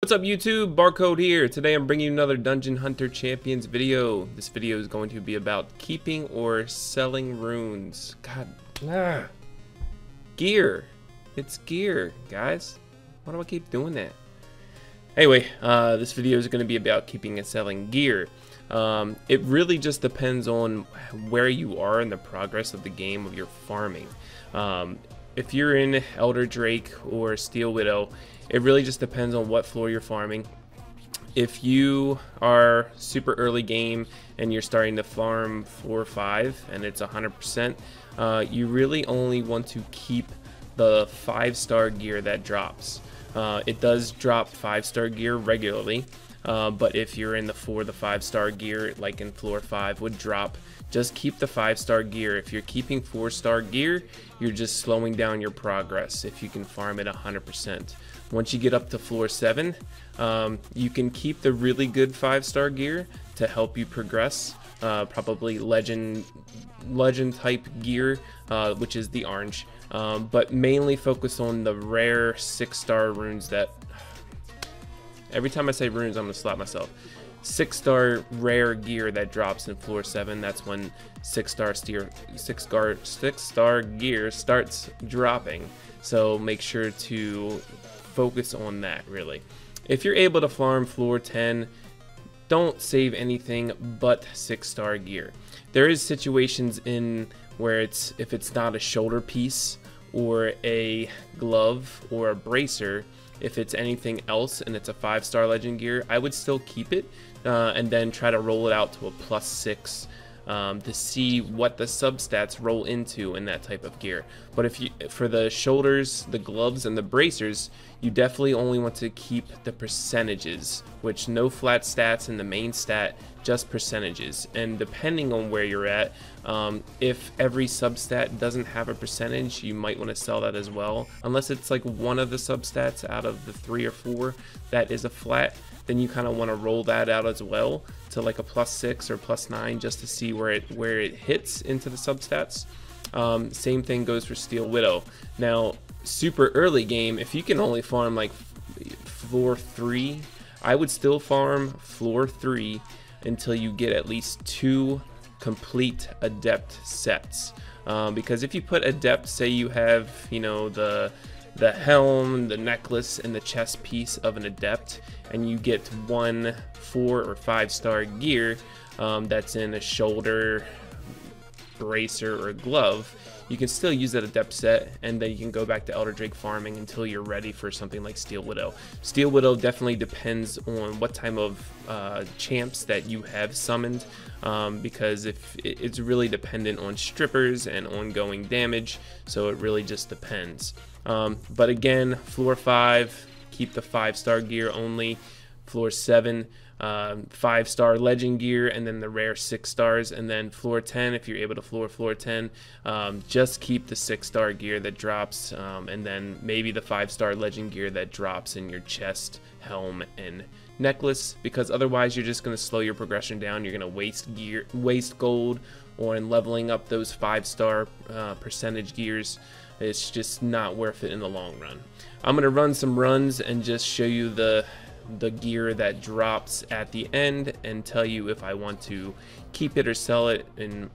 What's up YouTube? Barcode here. Today I'm bringing you another Dungeon Hunter Champions video. This video is going to be about keeping or selling runes. Gear. It's gear, guys. Why do I keep doing that? Anyway, this video is going to be about keeping and selling gear. It really just depends on where you are in the progress of the game of your farming. If you're in Elder Drake or Steel Widow, it really just depends on what floor you're farming. If you are super early game and you're starting to farm 4 or 5 and it's 100%, you really only want to keep the 5-star gear that drops. It does drop 5-star gear regularly, but if you're in the 4 to 5-star gear, like in floor 5 would drop, just keep the 5-star gear. If you're keeping 4-star gear, you're just slowing down your progress if you can farm it 100%. Once you get up to floor 7, you can keep the really good 5-star gear to help you progress. Probably legend type gear, which is the orange, but mainly focus on the rare 6-star runes that, every time I say runes I'm gonna slap myself. 6-star rare gear that drops in floor 7. That's when 6-star gear starts dropping, so make sure to focus on that. Really, if you're able to farm floor 10, don't save anything but 6-star gear. There is situations in where if it's not a shoulder piece or a glove or a bracer, if it's anything else and it's a 5-star legend gear, I would still keep it and then try to roll it out to a +6 to see what the substats roll into in that type of gear. But if you, for the shoulders, the gloves, and the bracers, you definitely only want to keep the percentages, which no flat stats in the main stat, just percentages. And depending on where you're at, if every substat doesn't have a percentage, you might want to sell that as well. Unless it's like one of the substats out of the 3 or 4 that is a flat, then you kind of want to roll that out as well to like a +6 or +9 just to see where it hits into the substats. Same thing goes for Steel Widow. Now, super early game, if you can only farm like floor 3, I would still farm floor 3 until you get at least 2 complete Adept sets. Because if you put Adept, say you have, you know, the helm, the necklace, and the chest piece of an Adept, and you get 1 4 or 5-star gear that's in a shoulder, bracer, or glove, you can still use that Adept set, and then you can go back to Elder Drake farming until you're ready for something like Steel Widow. Steel Widow definitely depends on what type of champs that you have summoned, because if it's really dependent on strippers and ongoing damage, so it really just depends. But again, floor 5, keep the 5-star gear only. Floor 7, 5-star legend gear, and then the rare 6 stars. And then floor 10, if you're able to floor 10, just keep the 6-star gear that drops, and then maybe the 5-star legend gear that drops in your chest, helm, and necklace, because otherwise you're just going to slow your progression down. You're going to waste gold on leveling up those 5-star percentage gears. It's just not worth it in the long run. I'm going to run some runs and just show you the gear that drops at the end and tell you if I want to keep it or sell it, and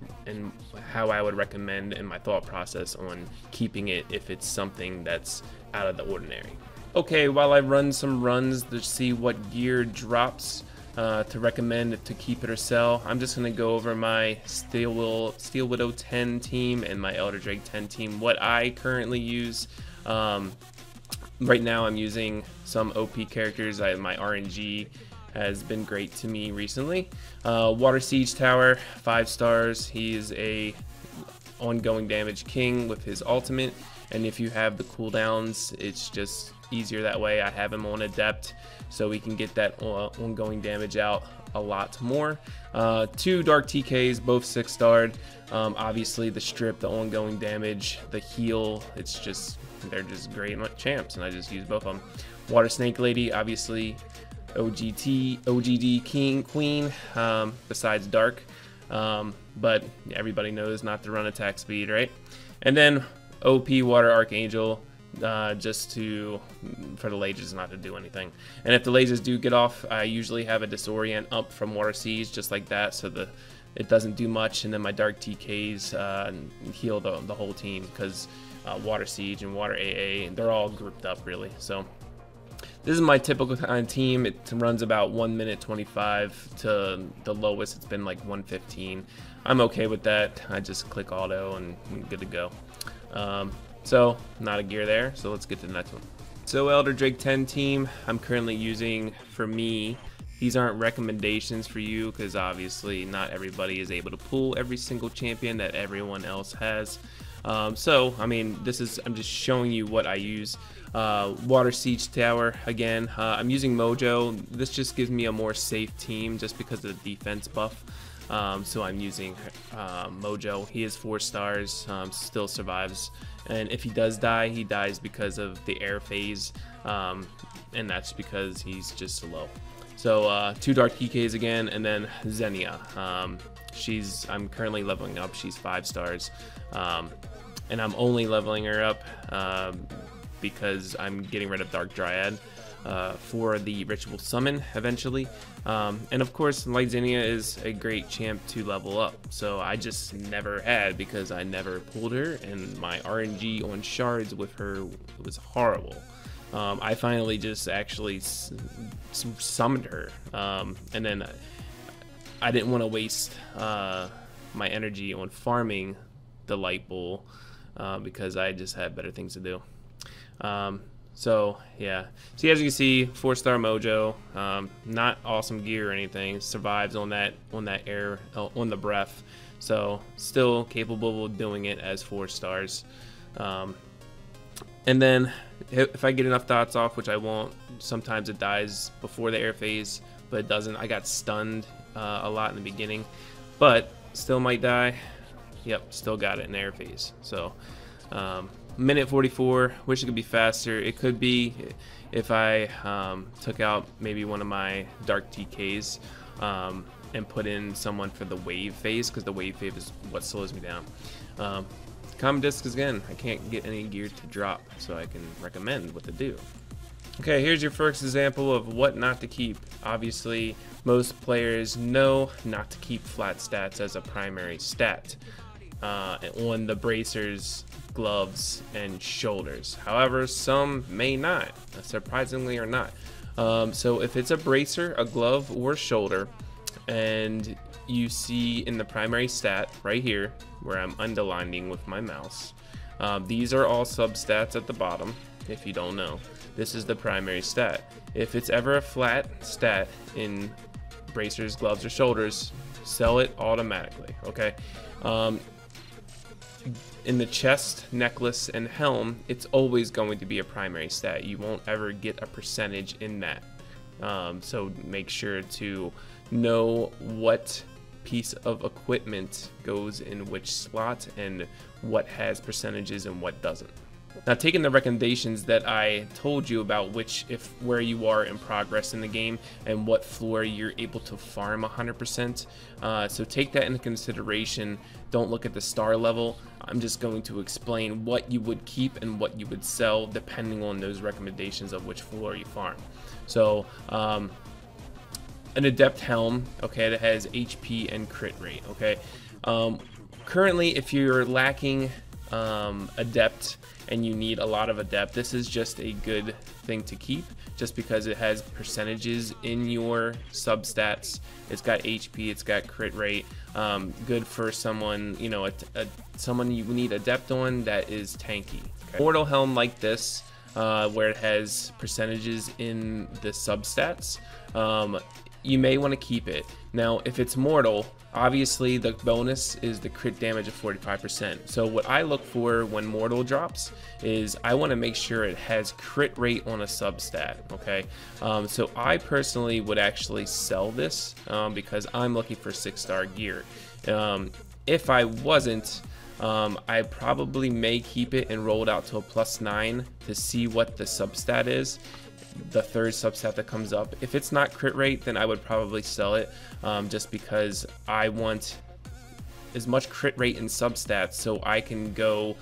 how I would recommend and my thought process on keeping it if it's something that's out of the ordinary. Okay, while I run some runs to see what gear drops to recommend to keep it or sell, I'm just going to go over my Steel Widow 10 team and my Elder Drake 10 team, what I currently use. Right now I'm using some OP characters. My RNG has been great to me recently. Water Siege Tower, 5 stars. He's a ongoing damage king with his ultimate, and if you have the cooldowns, it's just easier that way. I have him on Adept, so we can get that ongoing damage out a lot more. 2 Dark TKs, both 6-starred. Obviously the strip, the ongoing damage, the heal, they're just great champs, and I just use both of them. Water Snake Lady, obviously OGD Queen, besides Dark, but everybody knows not to run attack speed, right? And then OP Water Archangel, just for the lasers not to do anything. And if the lasers do get off, I usually have a disorient up from Water Siege, just like that, so it doesn't do much. And then my Dark TKs heal the whole team, because Water Siege and Water AA, they're all grouped up really. So this is my typical kind of team. It runs about 1 minute 25 to the lowest. It's been like 1:15. I'm okay with that. I just click auto and I'm good to go. So not a gear there. So let's get to the next one. So Elder Drake 10 team, I'm currently using, for me, these aren't recommendations for you, because obviously not everybody is able to pull every single champion that everyone else has. So I mean, I'm just showing you what I use. Water Siege Tower again. I'm using Mojo. This just gives me a more safe team just because of the defense buff. So I'm using Mojo. He is 4 stars, still survives, and if he does die, he dies because of the air phase, and that's because he's just low. So 2 Dark TKs again, and then Xenia. I'm currently leveling up. She's 5 stars, and I'm only leveling her up because I'm getting rid of Dark Dryad for the Ritual Summon eventually. And of course, Light Xenia is a great champ to level up. So I just never had, because I never pulled her, and my RNG on shards with her was horrible. I finally just actually summoned her, and then I didn't want to waste my energy on farming the Light Bull, because I just had better things to do. So yeah, so as you can see, 4-star Mojo, not awesome gear or anything, survives on that air, on the breath, so still capable of doing it as 4 stars. And then if I get enough dots off, which I won't, sometimes it dies before the air phase, but it doesn't. I got stunned a lot in the beginning, but still might die. Yep, still got it in the air phase. So minute 44, wish it could be faster. It could be if I took out maybe one of my Dark TKs and put in someone for the wave phase, because the wave phase is what slows me down. Common disc again, I can't get any gear to drop, so I can recommend what to do. Okay, here's your first example of what not to keep. Obviously, most players know not to keep flat stats as a primary stat on the bracers, gloves, and shoulders. However, some may not, surprisingly or not. So if it's a bracer, a glove, or shoulder, and you see in the primary stat right here, where I'm underlining with my mouse, these are all substats at the bottom. If you don't know, this is the primary stat. If it's ever a flat stat in bracers, gloves, or shoulders, sell it automatically, okay? In the chest, necklace, and helm, it's always going to be a primary stat. You won't ever get a percentage in that. So make sure to know what piece of equipment goes in which slot and what has percentages and what doesn't. Now, taking the recommendations that I told you about, where you are in progress in the game and what floor you're able to farm 100%, so take that into consideration. Don't look at the star level. I'm just going to explain what you would keep and what you would sell depending on those recommendations of which floor you farm. So an Adept Helm, okay, that has HP and crit rate, okay. Currently, if you're lacking Adept and you need a lot of Adept, this is just a good thing to keep, just because it has percentages in your substats. It's got HP, it's got crit rate. Good for someone, you know, someone you need Adept on that is tanky. Okay. Mortal Helm like this, where it has percentages in the substats, you may want to keep it. Now, if it's mortal, obviously the bonus is the crit damage of 45%. So what I look for when mortal drops is I want to make sure it has crit rate on a substat, okay? So I personally would actually sell this because I'm looking for 6-star gear. If I wasn't, I probably may keep it and roll it out to a +9 to see what the substat is, the third substat that comes up. If it's not crit rate, then I would probably sell it, just because I want as much crit rate and substats so I can go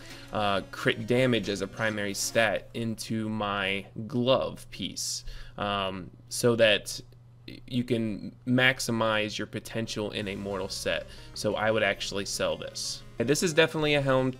crit damage as a primary stat into my glove piece, so that you can maximize your potential in a mortal set. So I would actually sell this. And this is definitely a helm,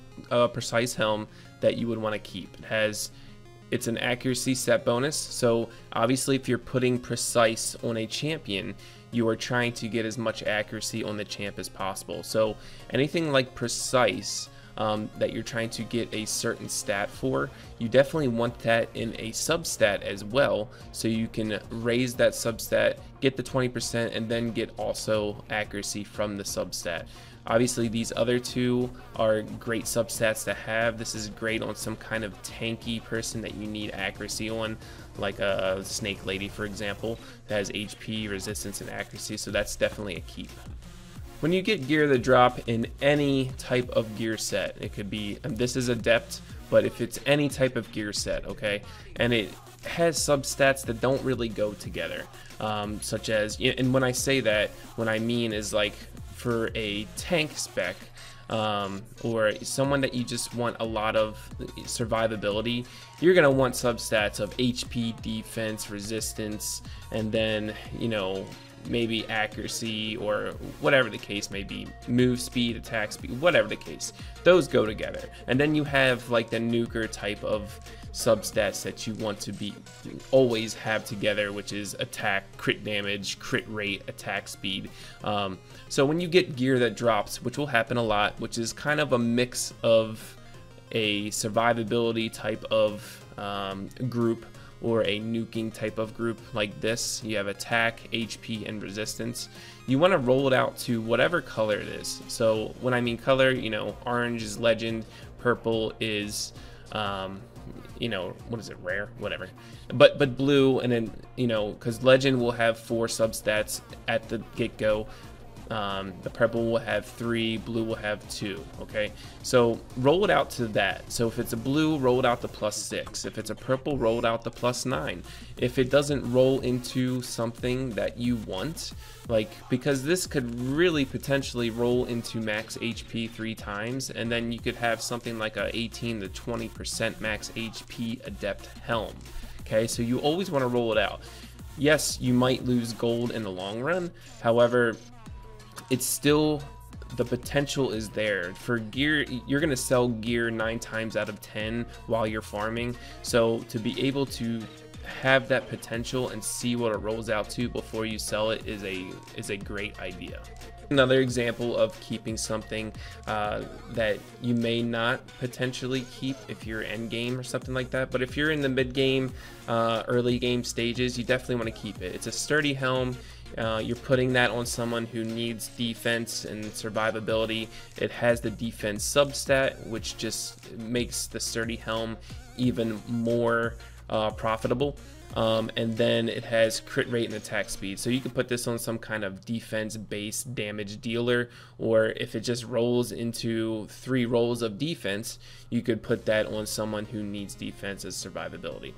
precise helm that you would want to keep. It's an accuracy set bonus, so obviously if you're putting precise on a champion, you are trying to get as much accuracy on the champ as possible. So anything like precise that you're trying to get a certain stat for, you definitely want that in a substat as well, so you can raise that substat, get the 20%, and then get also accuracy from the substat. Obviously these other two are great substats to have. This is great on some kind of tanky person that you need accuracy on, like a snake lady for example, that has HP, resistance, and accuracy, so that's definitely a keep. When you get gear that drop in any type of gear set, it could be, and this is Adept, but if it's any type of gear set, okay, and it has substats that don't really go together, such as, and when I say that, what I mean is like for a tank spec, or someone that you just want a lot of survivability, you're gonna want substats of HP, defense, resistance, and then, you know, maybe accuracy or whatever the case may be, move speed, attack speed, whatever the case, those go together. And then you have like the nuker type of substats that you want to be always have together, which is attack, crit damage, crit rate, attack speed. So when you get gear that drops, which will happen a lot, which is kind of a mix of a survivability type of group or a nuking type of group like this, you have attack, HP, and resistance. You want to roll it out to whatever color it is. So when I mean color, you know, orange is legend, purple is you know, what is it, rare, whatever, but blue, and then, you know, because legend will have 4 substats at the get-go, the purple will have 3, blue will have 2. Okay, so roll it out to that. So if it's a blue, roll it out to +6. If it's a purple, roll it out to +9. If it doesn't roll into something that you want, like, because this could really potentially roll into max HP 3 times, and then you could have something like a 18 to 20% max HP Adept Helm. Okay, so you always want to roll it out. Yes, you might lose gold in the long run, however, it's still, the potential is there. For gear, you're going to sell gear 9 times out of 10 while you're farming, so to be able to have that potential and see what it rolls out to before you sell it is a great idea. Another example of keeping something that you may not potentially keep if you're end game or something like that, but if you're in the mid game, early game stages, you definitely want to keep it. It's a sturdy helm. You're putting that on someone who needs defense and survivability. It has the defense substat, which just makes the sturdy helm even more profitable. And then it has crit rate and attack speed. So you can put this on some kind of defense-based damage dealer, or if it just rolls into 3 rolls of defense, you could put that on someone who needs defense as survivability.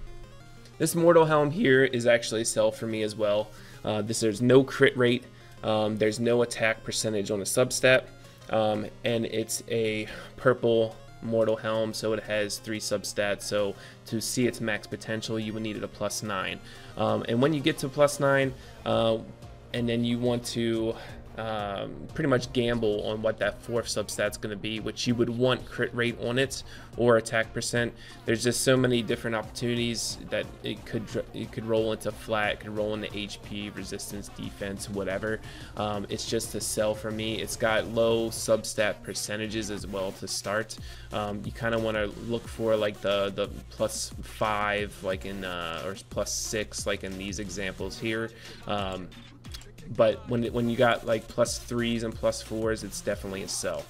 This Mortal Helm here is actually a sell for me as well. There's no crit rate, there's no attack percentage on a substat, and it's a purple Mortal Helm, so it has 3 substats, so to see its max potential you would need it a +9. And when you get to +9, and then you want to pretty much gamble on what that 4th substat's going to be, which you would want crit rate on it or attack percent. There's just so many different opportunities that it could roll into flat, it could roll into HP, resistance, defense, whatever. It's just a sell for me. It's got low substat percentages as well to start. You kind of want to look for like the +5 like in or +6 like in these examples here. But when you got like +3s and +4s, it's definitely a sell.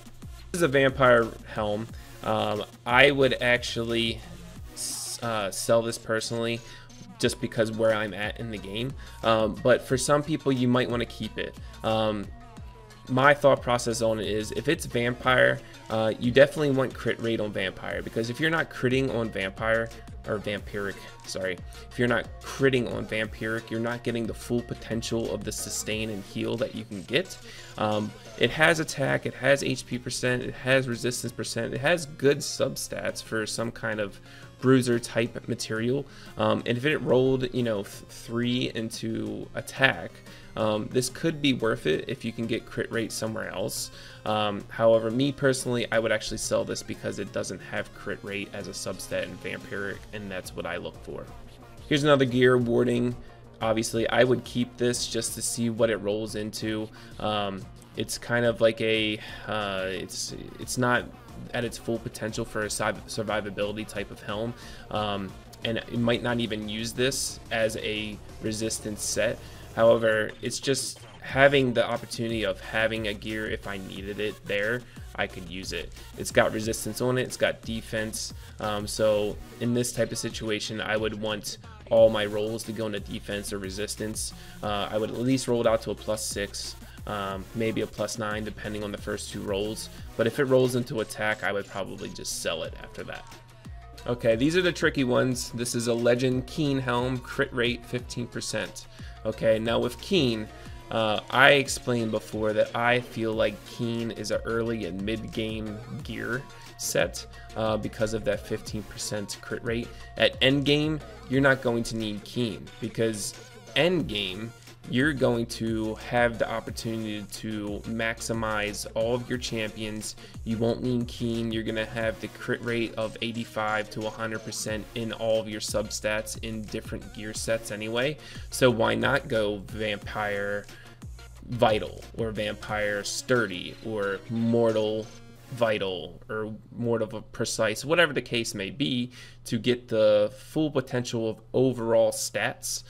This is a vampire helm. I would actually sell this personally, just because where I'm at in the game. But for some people, you might want to keep it. My thought process on it is, if it's vampire, you definitely want crit rate on vampire, because if you're not critting on vampire, or vampiric, sorry. If you're not critting on vampiric, you're not getting the full potential of the sustain and heal that you can get. It has attack, it has HP percent, it has resistance percent, it has good substats for some kind of bruiser type material. And if it rolled, you know, 3 into attack, this could be worth it if you can get crit rate somewhere else. However, me personally, I would actually sell this because it doesn't have crit rate as a substat in vampiric, and that's what I look for. Here's another gear warding. Obviously, I would keep this just to see what it rolls into. It's kind of like a, it's not at its full potential for a survivability type of helm, and it might not even use this as a resistance set. However, it's just having the opportunity of having a gear if I needed it there, I could use it. It's got resistance on it, it's got defense, so in this type of situation I would want all my rolls to go into defense or resistance. I would at least roll it out to a +6, maybe a +9 depending on the first 2 rolls, but if it rolls into attack I would probably just sell it after that. Okay, these are the tricky ones. This is a Legend Keen Helm, crit rate 15%. Okay, now with Keen, I explained before that I feel like Keen is an early and mid-game gear set because of that 15% crit rate. At end game, you're not going to need Keen because end game, you're going to have the opportunity to maximize all of your champions. You won't need Keen. You're going to have the crit rate of 85 to 100% in all of your substats in different gear sets anyway. So why not go Vampire Vital or Vampire Sturdy or Mortal Vital or Mortal Precise, whatever the case may be, to get the full potential of overall stats.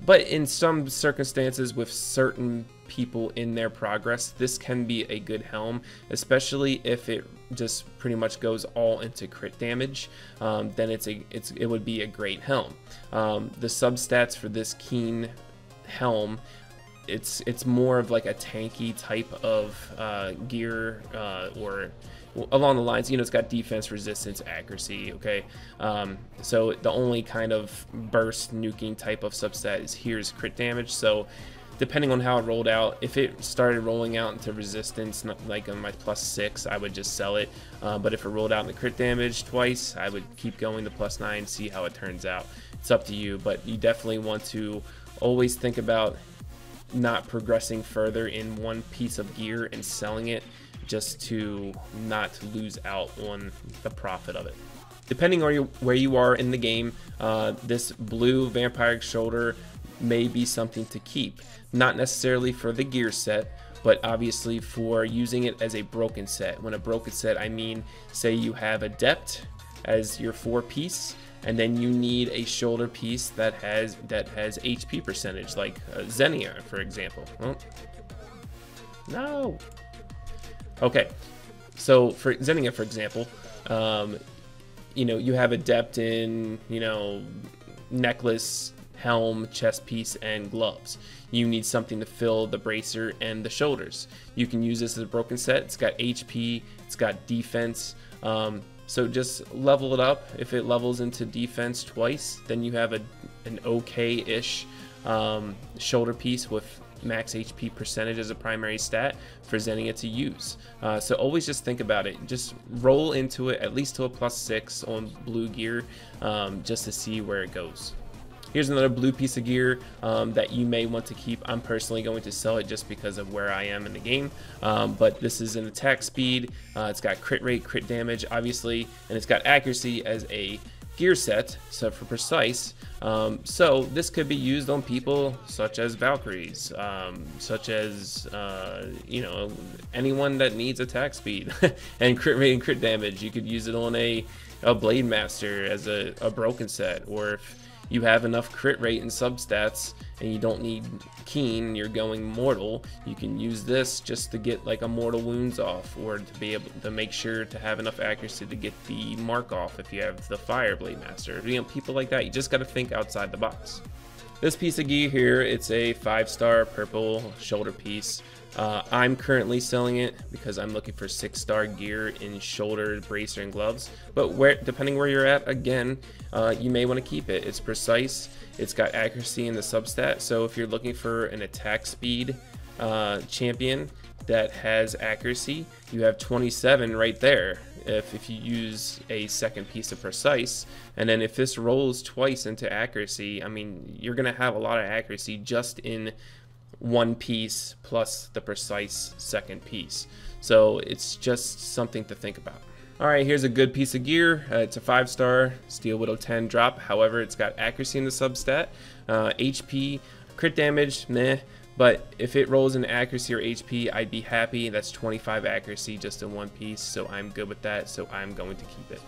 But in some circumstances with certain people in their progress, this can be a good helm, especially if it just pretty much goes all into crit damage. Then it would be a great helm. The substats for this Keen helm, it's more of like a tanky type of gear, or along the lines, you know, it's got defense, resistance, accuracy, okay? So the only kind of burst nuking type of substat is here's crit damage. So depending on how it rolled out, if it started rolling out into resistance, not like on my +6, I would just sell it. But if it rolled out into crit damage twice, I would keep going to +9, see how it turns out. It's up to you, but you definitely want to always think about not progressing further in one piece of gear and selling it, just to not lose out on the profit of it. Depending on where you are in the game, this blue vampiric shoulder may be something to keep. Not necessarily for the gear set, but obviously for using it as a broken set. When a broken set, I mean, say you have Adept as your 4-piece, and then you need a shoulder piece that has HP percentage, like Xenia, for example. Oh. No. Okay, so for Xenia, for example, you know, you have Adept in, you know, necklace, helm, chest piece, and gloves. You need something to fill the bracer and the shoulders. You can use this as a broken set. It's got HP, it's got defense. So just level it up. If it levels into defense twice, then you have an okay-ish shoulder piece with max HP percentage as a primary stat for Xenia to use. So always just think about it. Just roll into it at least to a +6 on blue gear, just to see where it goes. Here's another blue piece of gear that you may want to keep. I'm personally going to sell it just because of where I am in the game. But this is an attack speed. It's got crit rate, crit damage, obviously, and it's got accuracy as a gear set, so for precise. So this could be used on people such as Valkyries, such as you know, anyone that needs attack speed and crit rate and crit damage. You could use it on a Blade Master as a broken set, or if you have enough crit rate and substats and you don't need Keen, you're going mortal, you can use this just to get like a mortal wounds off, or to be able to make sure to have enough accuracy to get the mark off if you have the Fire Blade Master. You know, people like that, you just got to think outside the box. This piece of gear here, it's a 5-star purple shoulder piece. I'm currently selling it because I'm looking for 6-star gear in shoulder, bracer, and gloves. But depending where you're at, again, you may want to keep it. It's precise, it's got accuracy in the substat, so if you're looking for an attack speed champion that has accuracy, you have 27 right there. If you use a second piece of precise, and then if this rolls twice into accuracy, I mean, you're gonna have a lot of accuracy just in one piece plus the precise second piece. So it's just something to think about. All right, here's a good piece of gear. It's a 5-star Steel Widow 10 drop. However, it's got accuracy in the substat, HP, crit damage, meh. But if it rolls in accuracy or HP, I'd be happy. That's 25 accuracy just in one piece, so I'm good with that, so I'm going to keep it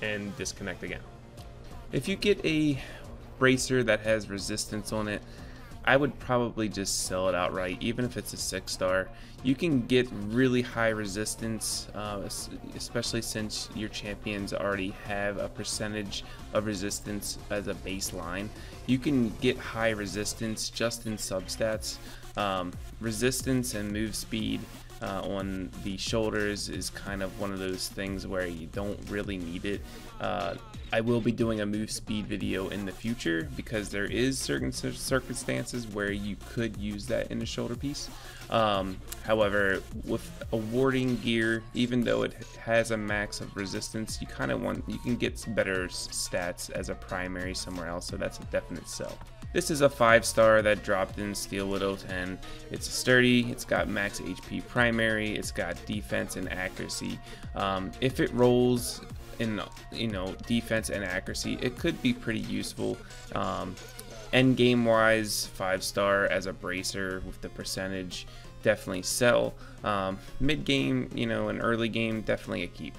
and disconnect again. If you get a bracer that has resistance on it, I would probably just sell it outright, even if it's a 6-star. You can get really high resistance, especially since your champions already have a percentage of resistance as a baseline. You can get high resistance just in substats. Resistance and move speed on the shoulders is kind of one of those things where you don't really need it. I will be doing a move speed video in the future because there is certain circumstances where you could use that in a shoulder piece. However, with awarding gear, even though it has a max of resistance, you can get better stats as a primary somewhere else, so that's a definite sell. This is a 5-star that dropped in Steel Widow 10. It's sturdy, it's got max HP primary, it's got defense and accuracy. If it rolls in defense and accuracy, it could be pretty useful. End game wise, 5-star as a bracer with the percentage, definitely sell. Mid game, and early game, definitely a keep.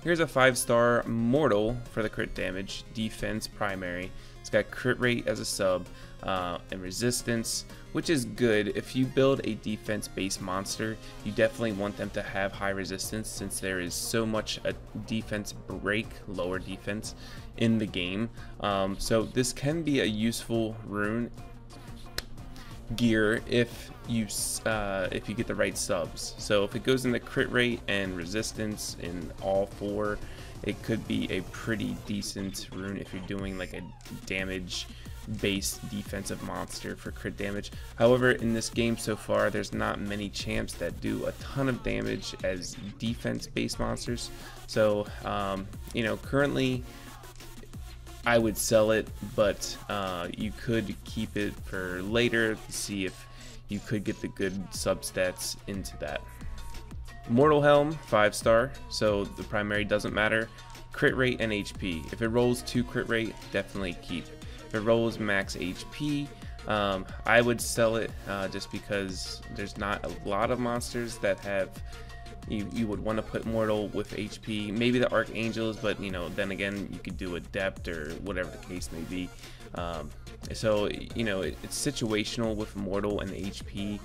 Here's a 5-star Mortal for the crit damage, defense primary. It's got crit rate as a sub and resistance, which is good. If you build a defense based monster, you definitely want them to have high resistance since there is so much a defense break, lower defense in the game. So this can be a useful rune gear if you get the right subs. So if it goes in the crit rate and resistance in all 4, it could be a pretty decent rune if you're doing like a damage based defensive monster for crit damage. However, in this game so far, there's not many champs that do a ton of damage as defense based monsters. So currently I would sell it, but you could keep it for later to see if you could get the good substats into that. Mortal Helm, 5-star, so the primary doesn't matter. Crit rate and HP. If it rolls 2 crit rate, definitely keep. If it rolls max HP, I would sell it just because there's not a lot of monsters that have you would want to put Mortal with HP. Maybe the Archangels, but then again, you could do Adept or whatever the case may be. So it's situational with Mortal and HP.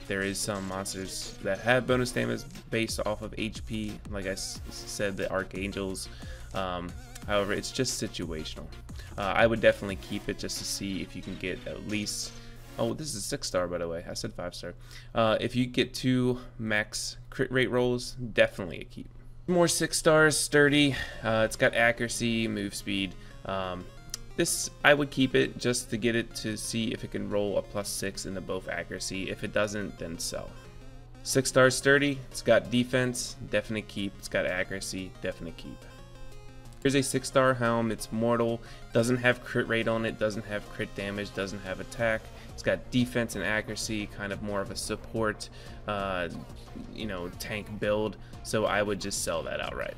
There is some monsters that have bonus damage based off of HP, like I said, the Archangels. However, it's just situational. I would definitely keep it just to see if you can get at least, oh, this is a 6-star by the way, I said 5-star. If you get 2 max crit rate rolls, definitely a keep. More 6-stars, sturdy, it's got accuracy, move speed. This, I would keep it just to get it to see if it can roll a +6 into both accuracy. If it doesn't, then sell. 6-star sturdy, it's got defense, definite keep. It's got accuracy, definite keep. Here's a 6-star helm, it's mortal, doesn't have crit rate on it, doesn't have crit damage, doesn't have attack. It's got defense and accuracy, kind of more of a support, tank build, so I would just sell that outright.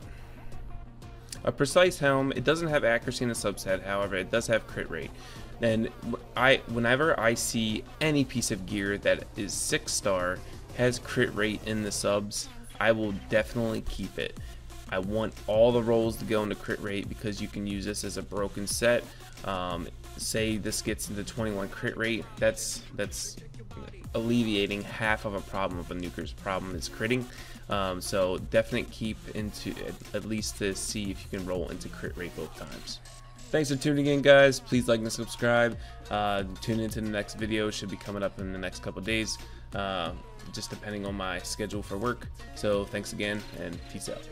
A precise helm, it doesn't have accuracy in the subset, however, it does have crit rate. And whenever I see any piece of gear that is 6-star, has crit rate in the subs, I will definitely keep it. I want all the rolls to go into crit rate because you can use this as a broken set. Say this gets into 21 crit rate, that's alleviating half of a problem of a nuker's problem is critting. So definitely keep into at least to see if you can roll into crit rate both times. Thanks for tuning in, guys. Please like and subscribe. Tune into the next video. Should be coming up in the next couple days, just depending on my schedule for work. So thanks again, and peace out.